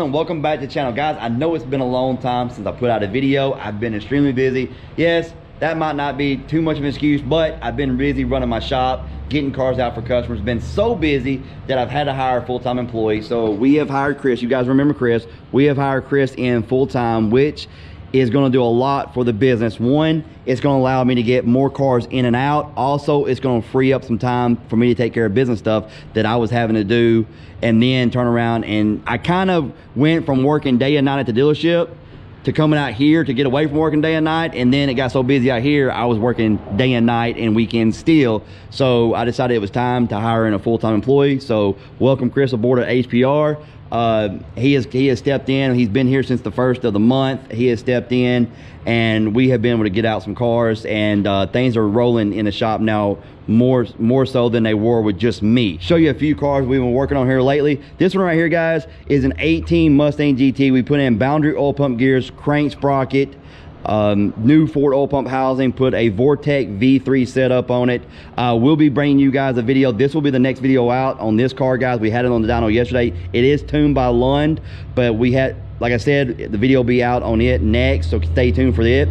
and welcome back to the channel. Guys, I know it's been a long time since I put out a video. I've been extremely busy. Yes, that might not be too much of an excuse, but I've been busy running my shop, getting cars out for customers. Been so busy that I've had to hire a full-time employee. So we have hired Chris. You guys remember Chris. We have hired Chris in full-time, which is going to do a lot for the business. One, it's going to allow me to get more cars in and out. Also, it's going to free up some time for me to take care of business stuff that I was having to do and then turn around. And I kind of went from working day and night at the dealership to coming out here to get away from working day and night. And then it got so busy out here, I was working day and night and weekends still. So I decided it was time to hire in a full-time employee. So welcome Chris aboard at HPR. He has stepped in. He's been here since the first of the month. He has stepped in and we have been able to get out some cars, and things are rolling in the shop now more so than they were with just me. Show you a few cars we've been working on here lately. This one right here, guys, is an 18 Mustang GT. We put in boundary oil pump gears, crank sprocket, new Ford oil pump housing, put a Vortec V3 setup on it. We'll be bringing you guys a video. This will be the next video out on this car, guys. We had it on the dyno yesterday. It is tuned by Lund, but we had, like I said, the video will be out on it next, so stay tuned for it.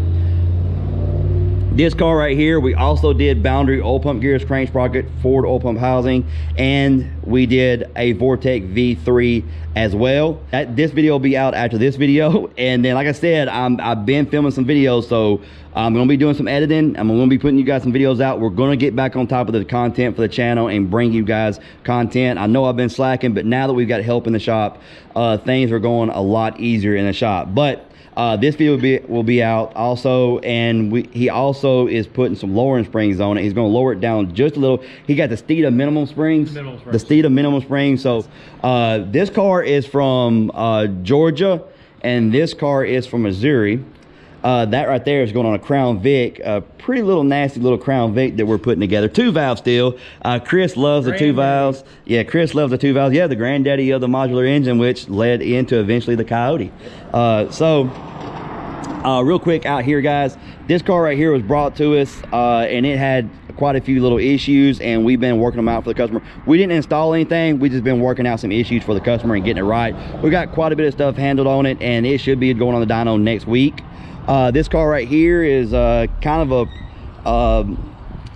This car right here, we also did boundary oil pump gears, crank sprocket, Ford oil pump housing, and we did a Vortec V3 as well. This video will be out after this video. And then, like I said, I've been filming some videos, so I'm gonna be doing some editing. I'm gonna be putting you guys some videos out. We're gonna get back on top of the content for the channel and bring you guys content. I know I've been slacking, but now that we've got help in the shop, things are going a lot easier in the shop. But this video will be out also, and he also is putting some lowering springs on it. He's going to lower it down just a little. He got the Steeda minimum springs. The Steeda minimum springs. So this car is from Georgia, and this car is from Missouri. That right there is going on a Crown Vic, a pretty little nasty little Crown Vic that we're putting together. 2-valve still. Chris loves the 2 valves. Yeah, Chris loves the 2 valves. Yeah, the granddaddy of the modular engine, which led into eventually the Coyote. Real quick out here, guys, this car right here was brought to us and it had quite a few little issues, and we've been working them out for the customer. We didn't install anything. We just been working out some issues for the customer and getting it right. We got quite a bit of stuff handled on it, and it should be going on the dyno next week. This car right here is kind of a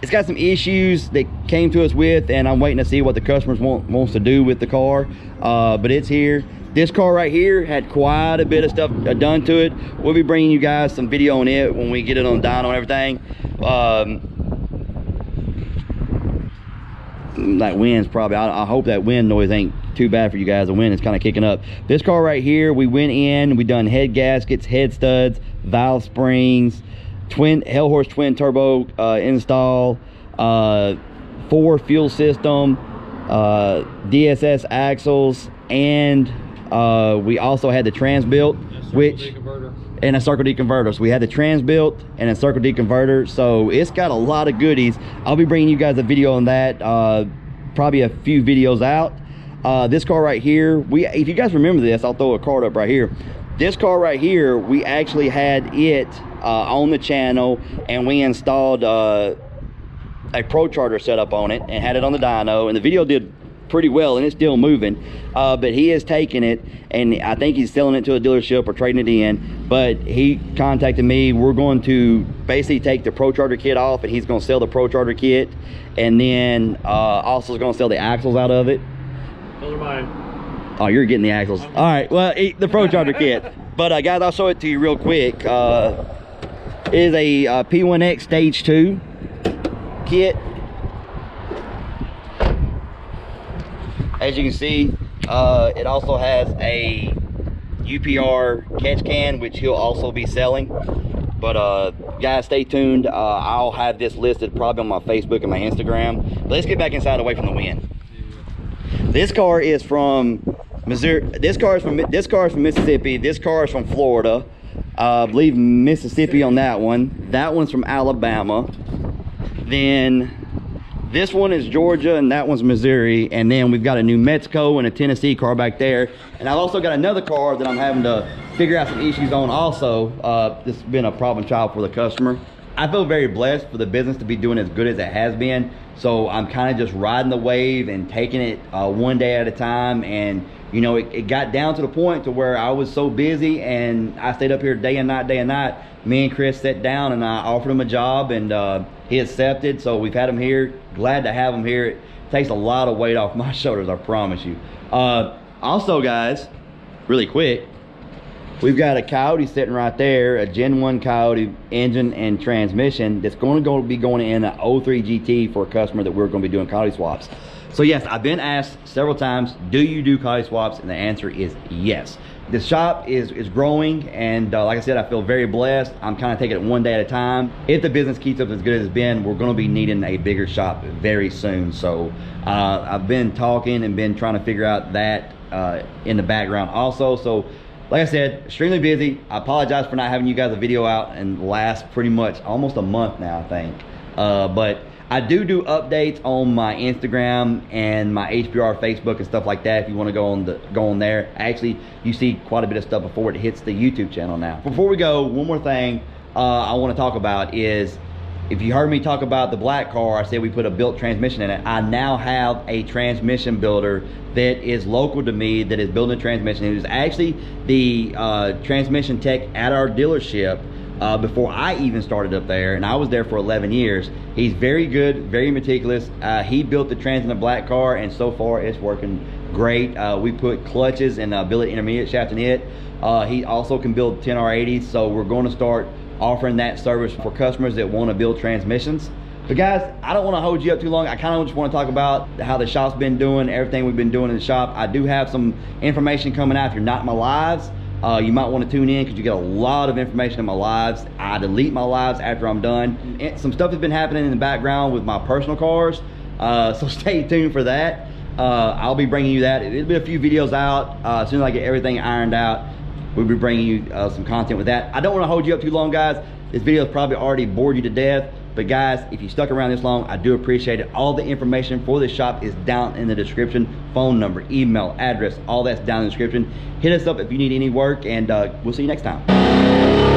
it's got some issues that came to us with, and I'm waiting to see what the customers wants to do with the car, but it's here. This car right here had quite a bit of stuff done to it. We'll be bringing you guys some video on it when we get it on dyno and everything. That wind's probably, I hope that wind noise ain't too bad for you guys. The wind is kind of kicking up. This car right here, we went in, we done head gaskets, head studs, valve springs, Hellhorse twin turbo install, 4 fuel system, DSS axles, and we also had the trans built, and a Circle D converter. So we had the trans built and a Circle D converter, so it's got a lot of goodies. I'll be bringing you guys a video on that, probably a few videos out. This car right here, if you guys remember this, I'll throw a card up right here. This car right here, we actually had it on the channel, and we installed a Pro Charger setup on it and had it on the dyno, and the video did pretty well, and it's still moving. But he has taken it, and I think he's selling it to a dealership or trading it in. But he contacted me. We're going to basically take the Pro Charger kit off, and he's going to sell the Pro Charger kit, and then also is going to sell the axles out of it. Those are mine. Oh, you're getting the axles. All right, well, the Pro Charger kit. But guys, I'll show it to you real quick. It is a P1X Stage 2 kit. As you can see, it also has a UPR catch can, which he'll also be selling. But guys, stay tuned. I'll have this listed probably on my Facebook and my Instagram. But let's get back inside away from the wind. This car is from Missouri. This car is from Mississippi. This car is from Florida. I believe Mississippi on that one. That one's from Alabama. Then this one is Georgia, and that one's Missouri. And then we've got a New Mexico and a Tennessee car back there. And I've also got another car that I'm having to figure out some issues on also. This has been a problem child for the customer. I feel very blessed for the business to be doing as good as it has been. So I'm kind of just riding the wave and taking it one day at a time and you know, it got down to the point to where I was so busy and I stayed up here day and night. Me and Chris sat down and I offered him a job, and he accepted. So we've had him here. Glad to have him here. It takes a lot of weight off my shoulders, I promise you. Also, guys, really quick, we've got a Coyote sitting right there, a Gen 1 Coyote engine and transmission that's going to be going in an 03 GT for a customer that we're going to be doing Coyote swaps. So yes, I've been asked several times, do you do Coyote swaps? And the answer is yes. The shop is growing, and like I said, I feel very blessed. I'm kind of taking it one day at a time. If the business keeps up as good as it's been, we're going to be needing a bigger shop very soon. So I've been talking and been trying to figure out that in the background also. So like I said, extremely busy. I apologize for not having you guys a video out in the last pretty much almost a month now, I think. But I do updates on my Instagram and my HPR Facebook and stuff like that. If you want to go on there, actually you see quite a bit of stuff before it hits the YouTube channel now. Before we go, one more thing I want to talk about is, if you heard me talk about the black car, I said we put a built transmission in it. I now have a transmission builder that is local to me, that is building a transmission. It was actually the transmission tech at our dealership before I even started up there, and I was there for 11 years. He's very good, very meticulous. He built the trans in the black car, and so far it's working great. We put clutches and billet intermediate shaft in it. He also can build 10R80s, so we're going to start offering that service for customers that want to build transmissions. But guys, I don't want to hold you up too long. I kind of just want to talk about how the shop's been doing, everything we've been doing in the shop. I do have some information coming out. If you're not in my lives, you might want to tune in, because you get a lot of information in my lives. I delete my lives after I'm done. Some stuff has been happening in the background with my personal cars, so stay tuned for that. I'll be bringing you that. It'll be a few videos out. As soon as I get everything ironed out, we'll be bringing you some content with that. I don't want to hold you up too long, guys. This video has probably already bored you to death. But guys, if you stuck around this long, I do appreciate it. All the information for this shop is down in the description. Phone number, email, address, all that's down in the description. Hit us up if you need any work, and we'll see you next time.